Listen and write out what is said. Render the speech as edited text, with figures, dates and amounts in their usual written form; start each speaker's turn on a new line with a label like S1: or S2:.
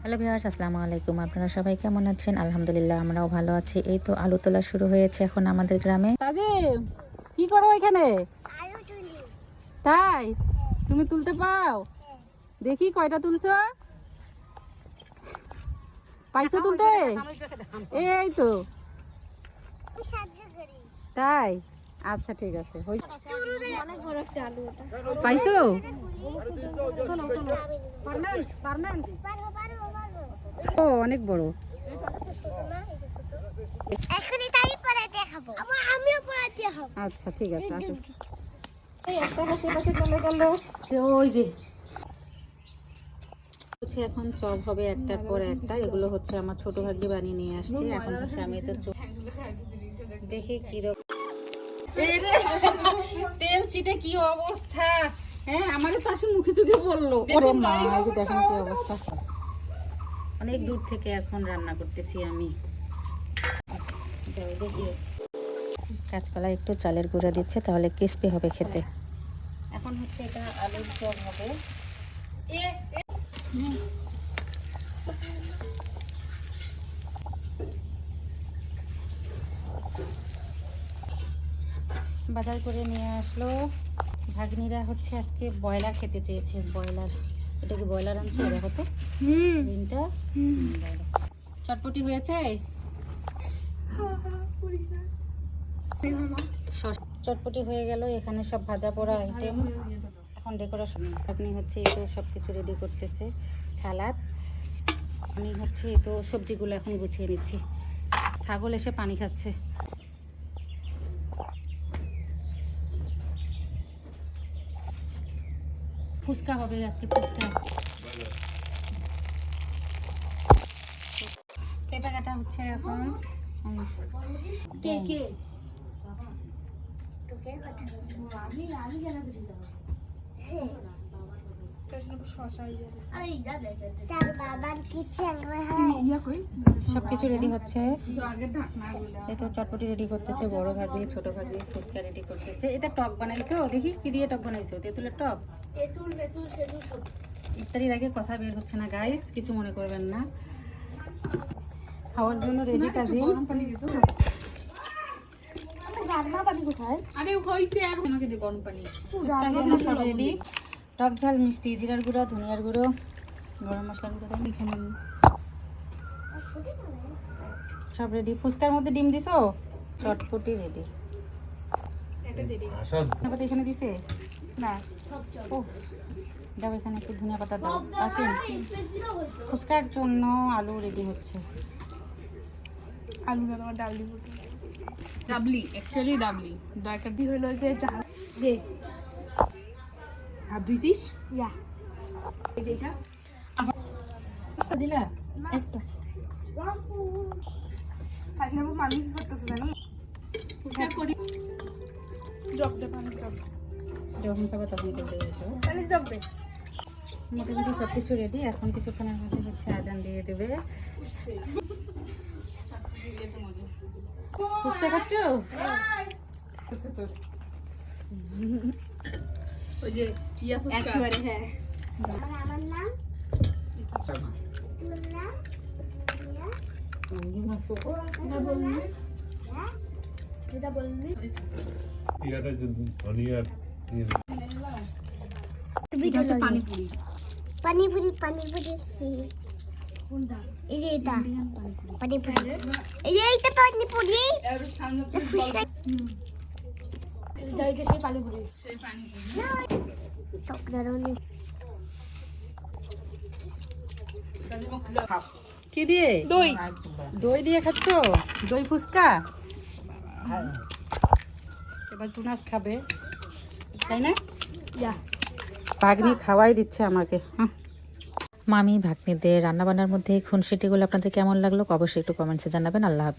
S1: Hello viewers, আসসালামু আলাইকুম। আপনারা সবাই কেমন আছেন? আলহামদুলিল্লাহ, আমরাও ভালো আছি। এই তো আলু তোলা শুরু হয়েছে এখন আমাদের গ্রামে।
S2: তাজিম, কি করো এখানে?
S3: আলু তুলি।
S2: তাই তুমি তুলতে পাও? দেখি কয়টা তুলছো, পাইছো তুলতে? এই তো।
S3: আমি সাহায্য করি।
S2: তাই আচ্ছা, ঠিক আছে।
S3: অনেক বড় একটা আলু ওটা।
S2: পাইছো? ও অনেক বড়।
S3: এখনই তাই পরে দেখাবো। আমিও পরে দেখাবো।
S2: আচ্ছা ঠিক আছে, আসো। এই একটা পাশে পাশে চলে গেল। ওই যে হচ্ছে এখন চপ হবে একটার পর একটা। এগুলো হচ্ছে আমার ছোট ভাগ্যে বানিয়ে নিয়ে আসছে। এখন হচ্ছে আমি তো দেখি কিরকম তেল চিটে কি অবস্থা। হ্যাঁ, আমাদের পাশে মুখে চোখে বললো। ওরে মা, এই যে দেখেন কি অবস্থা। অনেক দূর থেকে এখন রান্না করতেছি আমি।
S1: কাঁচকলা একটু চালের গুঁড়া দিচ্ছে, তাহলে ক্রিস্পি হবে খেতে।
S2: এখন হচ্ছে এটা আলুর চপ হবে। বাজার করে নিয়ে আসলো ভাগ্নিরা। হচ্ছে আজকে ব্রয়লার খেতে চেয়েছে। ব্রয়লার, এটা কি ব্রয়লার আনছে? দেখো তো ডিমটা। চটপটি হয়েছে। চটপটি হয়ে গেল। এখানে সব ভাজা পোড়া আইটেম। এখন ডেকোরেশন আপনি হচ্ছে এই তো সব কিছু রেডি করতেছে। সালাদ, আমি হচ্ছে এই তো সবজিগুলো এখন গুছিয়ে নিচ্ছি। ছাগল এসে পানি খাচ্ছে। ফুচকা হবে আজকে, ফুচকা। পেঁপে কাটা হচ্ছে এখন।
S3: কে কে তোকে কথা বলবো। আমি জানা দিতে যাব। তার বাবার কিচেন
S2: সবকিছু রেডি হচ্ছে। এই তো চটপটি রেডি করতেছে বড় ভাগ্নি, ছোট ভাগ্নি ফুচকা রেডি করতেছে। এটা টক বানাইছো? দেখি কি দিয়ে টক বানাইছো? তেঁতুলের টক?
S3: তেঁতুল বেতুল সেতুল সব।
S2: ইফতারির আগে কথা বের হচ্ছে না গাইস, কিছু মনে করবেন না। খাওয়ার জন্য রেডি কাজিম।
S3: রান্না পানি কোথায়?
S2: আরে হইছে আর আমাকে দে গরম পানি। ফুচকার জন্য সব রেডি। টক ঝাল মিষ্টি, জিরার গুঁড়া, ধনিয়ার গুঁড়ো, গরম মশলার গুঁড়ো, সব রেডি। ফুচকার মধ্যে ডিম দিছো? চটপটি রেডি। এখানে দিছে না? ও দাও, এখানে একটু ধনিয়া পাতা দাও। আসেন, ফুচকার জন্য আলু রেডি হচ্ছে।
S4: আলু না, তোমার ডাল দিব। ডাবলি, অ্যাকচুয়ালি ডাবলি দরকার দি হইলো যে দে হাত ধুইছিস? ইয়া এই যে এটা
S2: ফুচকা দিলা
S4: একটা আজকে আমি পানি করতেছি জানি। ফুচকা করি জব দে, পানি জব।
S2: যখন খাবে তখন করতে যেতে।
S4: পানি জব দে।
S2: মোটামুটি সব কিছু রেডি। এখন কিছুক্ষণের মধ্যে হচ্ছে আজান দিয়ে দেবে। ফুচকা খাচ্ছ?
S4: ওই যে ইয়া ফুচকা একেবারে। হ্যাঁ,
S3: আমার নাম তোর নাম
S4: এটা বললি, এটা বললি
S5: ইয়াটা যে ধনিয়া
S4: পানিপুরি।
S3: পানিপুরি পানিপুরি
S4: কোনটা?
S3: এই যে এটা পানিপুরি, এই যে এইটা পানিপুরি।
S4: সেই পানিপুরি।
S3: টক দারুন।
S2: কি দিয়ে?
S4: দই।
S2: দই দিয়ে খাচ্ছ? দই ফুচকা? এবার টুনাস খাবে, তাই না?
S4: ইয়া
S2: ভাগ্নি খাওয়াই দিচ্ছে আমাকে।
S1: মামি ভাগ্নিদের রান্নাবান্নার মধ্যে এই খুনসুটিগুলো আপনাদের কেমন লাগলো অবশ্যই একটু কমেন্টসে জানাবেন। আল্লাহ হাফেজ।